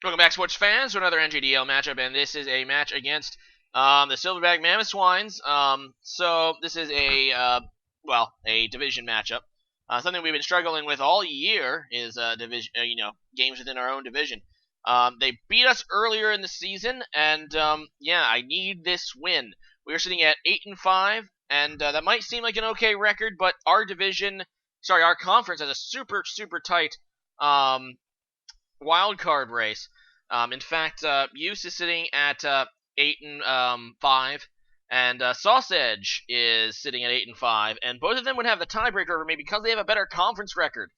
Welcome back, sports fans, to another NGDL matchup, and this is a match against the Silverback Mamoswines. So this is a division matchup. Something we've been struggling with all year is division, games within our own division. They beat us earlier in the season, and I need this win. We are sitting at 8-5, and that might seem like an okay record, but our conference has a super tight wild card race. In fact, Use is sitting at 8-5, and Sausage is sitting at 8-5, and both of them would have the tiebreaker over me because they have a better conference record.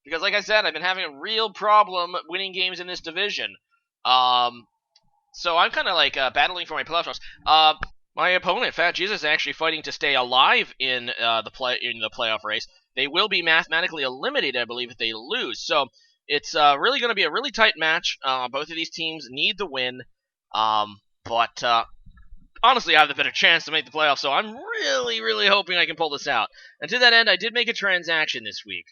Because, like I said, I've been having a real problem winning games in this division. So I'm kind of like battling for my playoff spots. My opponent, Fat Jesus, is actually fighting to stay alive in the playoff race. They will be mathematically eliminated, I believe, if they lose. So it's really going to be a really tight match. Both of these teams need the win, but honestly, I have the better chance to make the playoffs, so I'm really hoping I can pull this out. And to that end, I did make a transaction this week.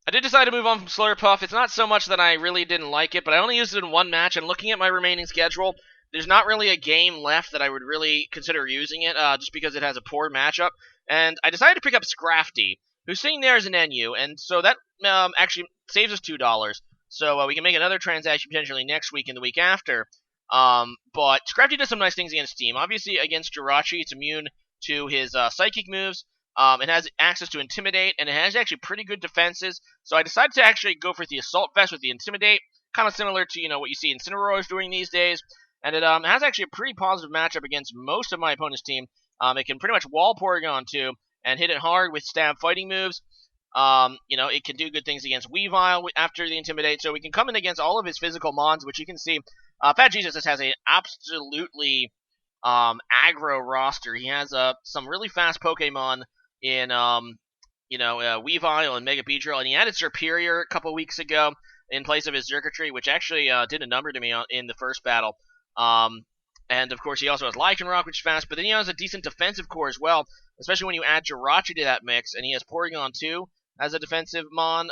I did decide to move on from Slurpuff. It's not so much that I really didn't like it, but I only used it in one match, and looking at my remaining schedule, there's not really a game left that I would really consider using it, just because it has a poor matchup. And I decided to pick up Scrafty, who's sitting there as an NU, and so that actually saves us $2. So we can make another transaction potentially next week and the week after. But Scrafty does some nice things against Steam. Obviously, against Jirachi, it's immune to his psychic moves. It has access to Intimidate, and it has actually pretty good defenses. So I decided to actually go for the Assault Vest with the Intimidate, kind of similar to what you see Incineroars doing these days. And it has actually a pretty positive matchup against most of my opponent's team. It can pretty much wall Porygon too, and hit it hard with stab fighting moves. It can do good things against Weavile after the Intimidate, so we can come in against all of his physical mons, which you can see. Fat Jesus just has an absolutely aggro roster. He has some really fast Pokemon in Weavile and Mega Beedrill, and he added Superior a couple weeks ago in place of his Xurkitree, which actually did a number to me in the first battle. And of course he also has Lycanroc, which is fast, but then he has a decent defensive core as well, especially when you add Jirachi to that mix, and he has Porygon too as a defensive mon,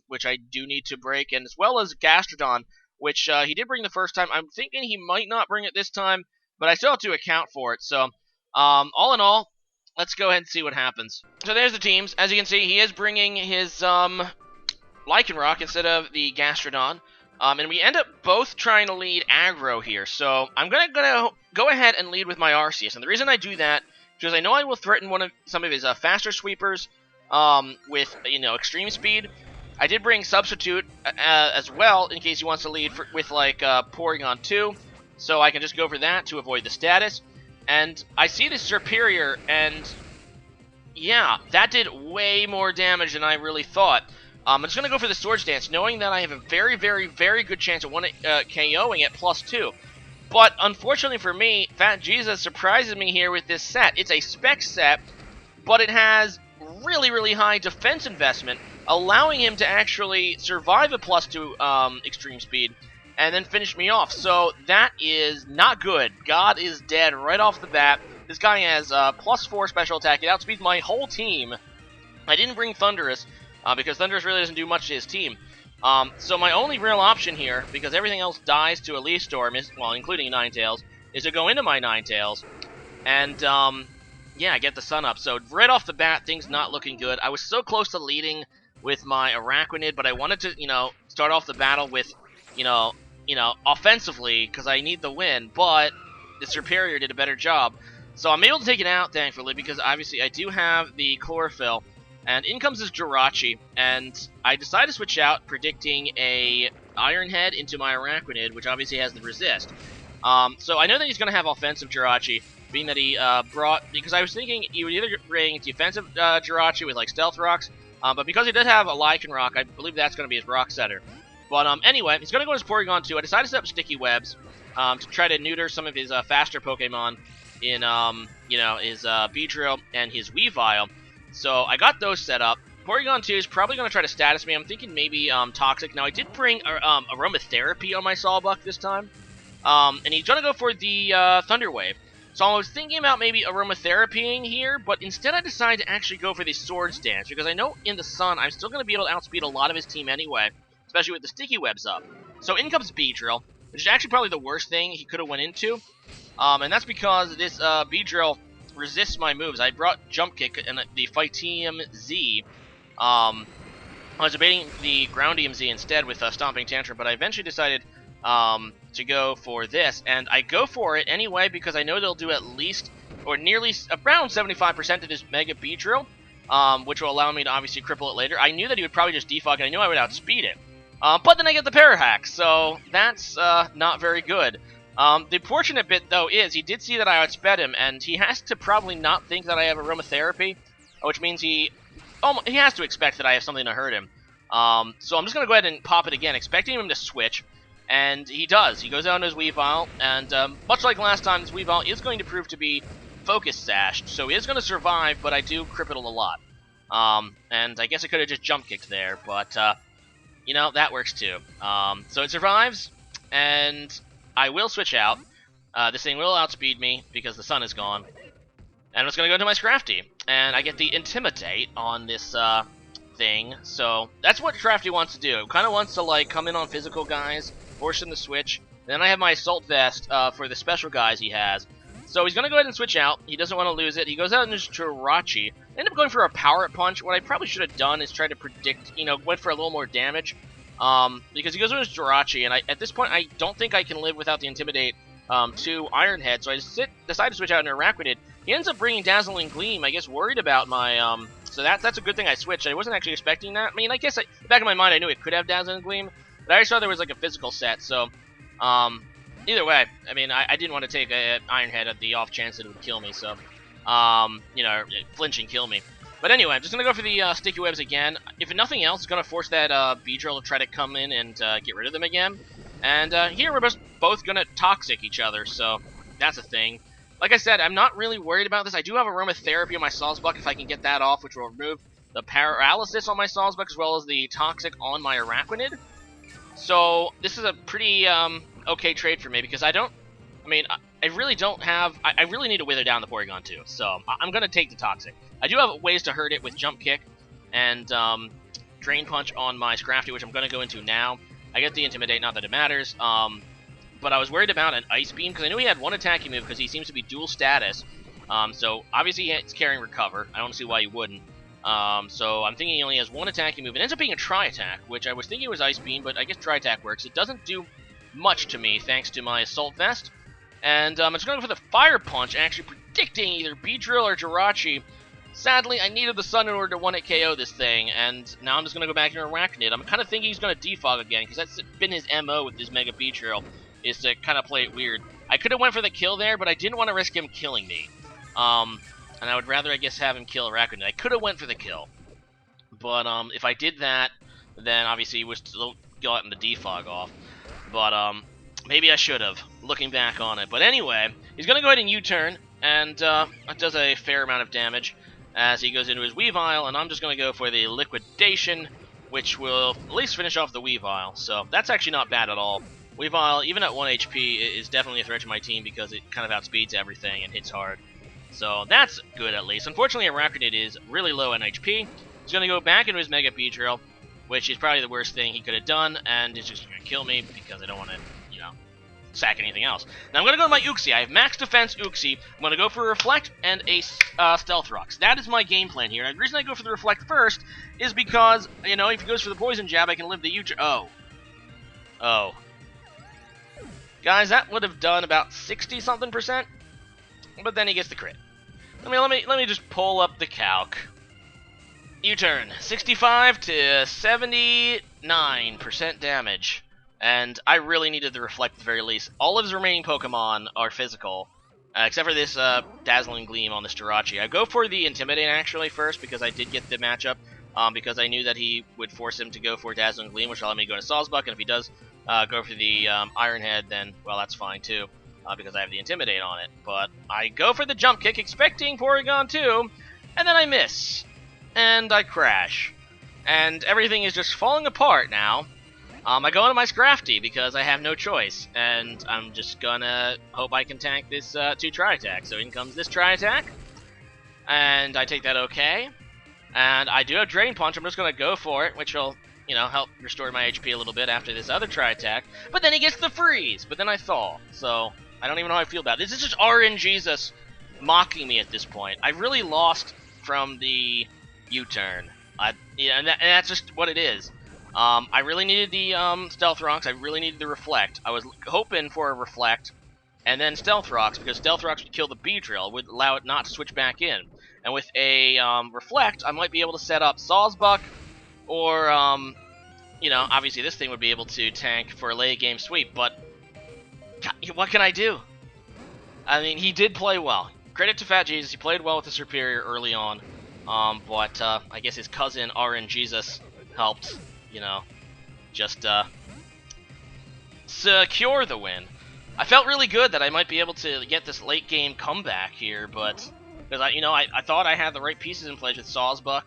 which I do need to break, and as well as Gastrodon, which he did bring the first time. I'm thinking he might not bring it this time, but I still have to account for it. So, all in all, let's go ahead and see what happens. So there's the teams. As you can see, he is bringing his Lycanroc instead of the Gastrodon. And we end up both trying to lead aggro here. So I'm gonna go ahead and lead with my Arceus. And the reason I do that is because I know I will threaten some of his faster sweepers with extreme speed. I did bring Substitute as well in case he wants to lead with Porygon 2. So I can just go for that to avoid the status. And I see this Superior, and yeah, that did way more damage than I really thought. I'm just going to go for the Swords Dance, knowing that I have a very good chance of KOing at +2. But unfortunately for me, Fat Jesus surprises me here with this set. It's a spec set, but it has really high defense investment, allowing him to actually survive a +2 extreme speed and then finish me off. So that is not good. God is dead right off the bat. This guy has +4 special attack. It outspeeds my whole team. I didn't bring Thundurus, because Thundurus really doesn't do much to his team. So my only real option here, because everything else dies to a Leaf Storm, including Ninetales, is to go into my Ninetales, and get the Sun up. So right off the bat, things not looking good. I was so close to leading with my Araquanid, but I wanted to, start off the battle with, offensively, because I need the win, but the Superior did a better job. So I'm able to take it out, thankfully, because obviously I do have the Chlorophyll. And in comes this Jirachi, and I decide to switch out, predicting a Iron Head into my Araquanid, which obviously has the Resist. So I know that he's going to have offensive Jirachi, being that he because I was thinking he would either bring defensive Jirachi with Stealth Rocks, but because he did have a Lycanroc, I believe that's going to be his Rock Setter. But anyway, he's going to go to his Porygon 2. I decided to set up Sticky Webs to try to neuter some of his faster Pokemon in his Beedrill and his Weavile. So I got those set up. Porygon 2 is probably going to try to status me. I'm thinking maybe Toxic. Now, I did bring Aromatherapy on my Sawbuck this time. And he's going to go for the Thunder Wave. So I was thinking about maybe Aromatherapying here, but instead I decided to actually go for the Swords Dance, because I know in the Sun I'm still going to be able to outspeed a lot of his team anyway, especially with the Sticky Webs up. So in comes Beedrill. which is actually probably the worst thing he could have went into. And that's because this Beedrill resists my moves. I brought Jump Kick and the Fightium Z. I was debating the Groundium Z instead with Stomping Tantrum, but I eventually decided to go for this, and I go for it anyway because I know they'll do at least, or nearly, around 75% of this Mega Beedrill, which will allow me to obviously cripple it later. I knew that he would probably just defog, and I knew I would outspeed it. But then I get the Parahack, so that's not very good. The fortunate bit, though, is he did see that I outsped him, and he has to probably not think that I have Aromatherapy, which means he has to expect that I have something to hurt him. So I'm just going to go ahead and pop it again, expecting him to switch, and he does. He goes out into his Weavile, and much like last time, this Weavile is going to prove to be Focus Sashed, so he is going to survive, but I do cripple a lot. And I guess I could have just Jump Kicked there, but, you know, that works too. So it survives, and I will switch out. This thing will outspeed me, because the sun is gone. And I'm just going to go to my Scrafty, and I get the Intimidate on this, thing, so that's what Scrafty wants to do. It kind of wants to, like, come in on physical guys, force him to switch. Then I have my Assault Vest for the special guys he has. So he's going to go ahead and switch out. He doesn't want to lose it. He goes out and his Jirachi. End up going for a Power Punch. What I probably should have done is try to predict, you know, went for a little more damage. Because he goes with his Jirachi, and at this point I don't think I can live without the Intimidate to Iron Head, so I decide to switch out into Araquanid. He ends up bringing Dazzling Gleam, I guess worried about my, so that's a good thing I switched. I wasn't actually expecting that. I mean, I guess back in my mind I knew it could have Dazzling Gleam, but I saw there was like a physical set, so, either way, I mean, I didn't want to take an Iron Head at the off chance that it would kill me, so, you know, flinch and kill me. But anyway, I'm just going to go for the Sticky Webs again. If nothing else, it's going to force that Beedrill to try to come in and get rid of them again. And here we're both going to Toxic each other, so that's a thing. Like I said, I'm not really worried about this. I do have Aromatherapy on my Sawsbuck if I can get that off, which will remove the Paralysis on my Sawsbuck as well as the Toxic on my Araquanid. So this is a pretty okay trade for me because I really don't have... I really need to Wither down the Porygon too, so I'm going to take the Toxic. I do have ways to hurt it with Jump Kick and Drain Punch on my Scrafty, which I'm going to go into now. I get the Intimidate, not that it matters, but I was worried about an Ice Beam because I knew he had one attacking move because he seems to be dual status. So obviously he's carrying Recover. I don't see why he wouldn't. So I'm thinking he only has one attacking move. It ends up being a Tri-Attack, which I was thinking was Ice Beam, but I guess Tri-Attack works. It doesn't do much to me thanks to my Assault Vest. And I'm just going to go for the Fire Punch, actually predicting either Beedrill or Jirachi. Sadly, I needed the Sun in order to 1-hit KO this thing, and now I'm just going to go back into Araquanid. I'm kind of thinking he's going to defog again, because that's been his MO with his Mega Beedrill, is to kind of play it weird. I could have went for the kill there, but I didn't want to risk him killing me. And I would rather, I guess, have him kill Araquanid. I could have went for the kill. But if I did that, then obviously he was still gotten the defog off. But maybe I should have, looking back on it. But anyway, he's going to go ahead and U-turn, and that does a fair amount of damage as he goes into his Weavile, and I'm just going to go for the Liquidation, which will at least finish off the Weavile. So that's actually not bad at all. Weavile, even at 1 HP, is definitely a threat to my team because it kind of outspeeds everything and hits hard. So that's good at least. Unfortunately, Araquanid is really low on HP. He's going to go back into his Mega Beedrill, which is probably the worst thing he could have done, and it's just going to kill me because I don't want to, you know, sack anything else. Now I'm going to go to my Uxie. I have max defense Uxie. I'm going to go for a Reflect and a Stealth Rocks. That is my game plan here. And the reason I go for the Reflect first is because, you know, if he goes for the Poison Jab, I can live the U-turn. Oh. Guys, that would have done about 60-something%, but then he gets the crit. Let me just pull up the calc. U-turn, 65 to 79% damage. And I really needed the Reflect at the very least. All of his remaining Pokemon are physical, except for this Dazzling Gleam on this Jirachi. I go for the Intimidate actually first because I did get the matchup, because I knew that he would force him to go for Dazzling Gleam, which will let me go to Sawsbuck, and if he does go for the Iron Head, then, well, that's fine too, because I have the Intimidate on it. But I go for the Jump Kick, expecting Porygon 2, and then I miss. And I crash. And everything is just falling apart now. I go into my Scrafty because I have no choice, and I'm just gonna hope I can tank this 2 Tri-Attack. So in comes this Tri-Attack, and I take that okay. And I do have Drain Punch, I'm just gonna go for it, which will help restore my HP a little bit after this other tri-attack. But then he gets the freeze. But then I thaw. So I don't even know how I feel about it. This is just RNGesus mocking me at this point. I really lost from the U-turn. And that's just what it is. I really needed the Stealth Rocks. I really needed the Reflect. I was hoping for a Reflect and then Stealth Rocks, because Stealth Rocks would kill the Beedrill, would allow it not to switch back in. And with a Reflect, I might be able to set up Sawsbuck, or, obviously this thing would be able to tank for a late game sweep, but what can I do? I mean, he did play well. Credit to Fat Jesus, he played well with the Superior early on, but I guess his cousin RNGesus helped, just secure the win. I felt really good that I might be able to get this late game comeback here, but because I thought I had the right pieces in place with Sawsbuck,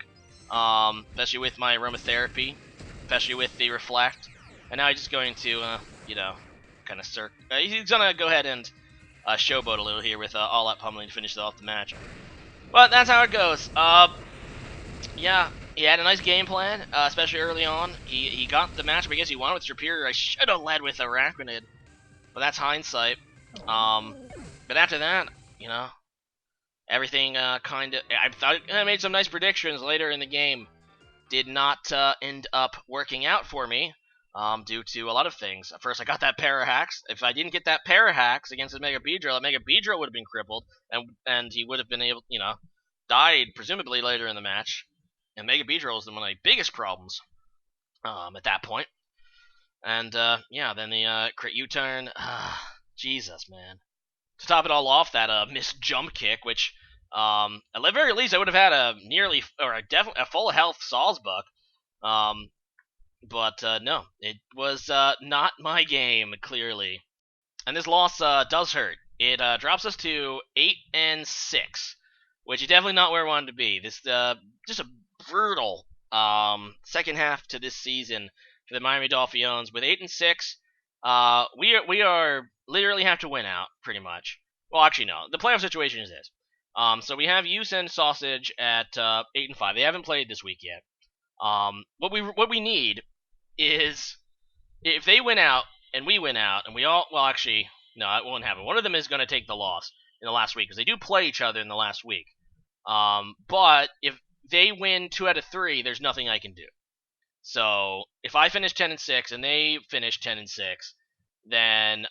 especially with my aromatherapy, especially with the Reflect, and now he's just going to kind of he's gonna go ahead and showboat a little here with all-out pummeling to finish off the match. But that's how it goes. Yeah, he had a nice game plan, especially early on. He got the matchup I guess he wanted with Superior. I should have led with Arachnid. But that's hindsight. But after that, everything kind of... I thought I made some nice predictions later in the game. Did not end up working out for me due to a lot of things. First, I got that Parahax. If I didn't get that Parahax against the Mega Beedrill, the Mega Beedrill would have been crippled, and he would have been able, died presumably later in the match. And Mega Beedrill was one of my biggest problems at that point. And, then the crit U-turn. Jesus, man. To top it all off, that missed jump kick, which, at the very least, I would have had a full health Sawsbuck. But no, it was not my game, clearly. And this loss does hurt. It drops us to 8-6, which is definitely not where I wanted to be. This just a brutal second half to this season for the Miami Dolphiones. With 8-6, we are literally have to win out pretty much. Well, actually no. The playoff situation is this. So we have Use and Sausage at 8-5. They haven't played this week yet. What we need is if they win out and we win out and we all actually no, it won't happen. One of them is going to take the loss in the last week because they do play each other in the last week. But if they win 2 out of 3, there's nothing I can do. So if I finish 10-6 and they finish 10-6, then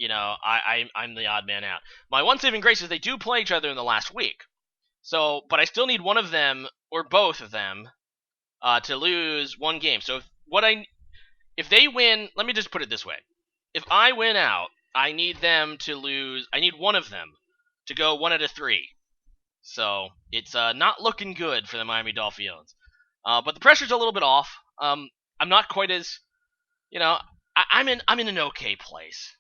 I'm the odd man out. My one saving grace is they do play each other in the last week. So, but I still need one of them or both of them to lose one game. So if they win, let me just put it this way: if I win out, I need them to lose. I need one of them to go 1 out of 3. So it's not looking good for the Miami Dolphiones. But the pressure's a little bit off. I'm not quite as, I'm in an okay place.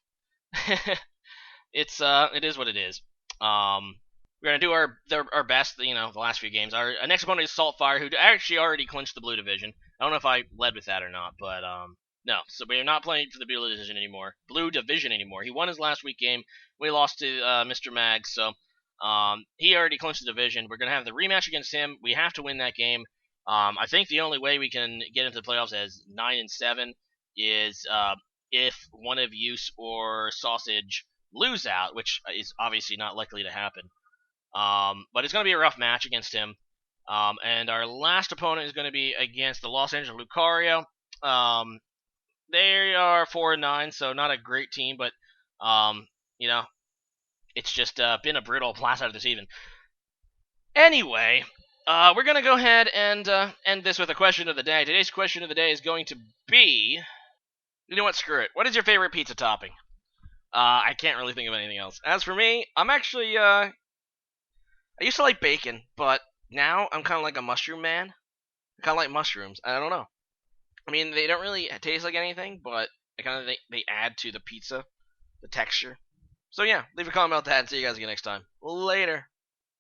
It is what it is. We're gonna do our best. The last few games. Our next opponent is Saltfire, who actually already clinched the Blue Division. I don't know if I led with that or not, but no. So we're not playing for the Blue Division anymore. He won his last week game. We lost to Mr. Mag, so he already clinched the division. We're gonna have the rematch against him. We have to win that game. I think the only way we can get into the playoffs as 9-7 is if one of Use or Sausage lose out, which is obviously not likely to happen. But it's going to be a rough match against him. And our last opponent is going to be against the Los Angeles Lucario. They are 4-9, so not a great team, but it's just been a brutal blast out of this even. Anyway, we're going to go ahead and end this with a question of the day. Today's question of the day is going to be... You know what? Screw it. What is your favorite pizza topping? I can't really think of anything else. As for me, I'm actually, I used to like bacon, but now I'm kind of like a mushroom man. I kind of like mushrooms. I don't know. I mean, they don't really taste like anything, but they add to the pizza, the texture. So yeah, leave a comment about that and see you guys again next time. Later.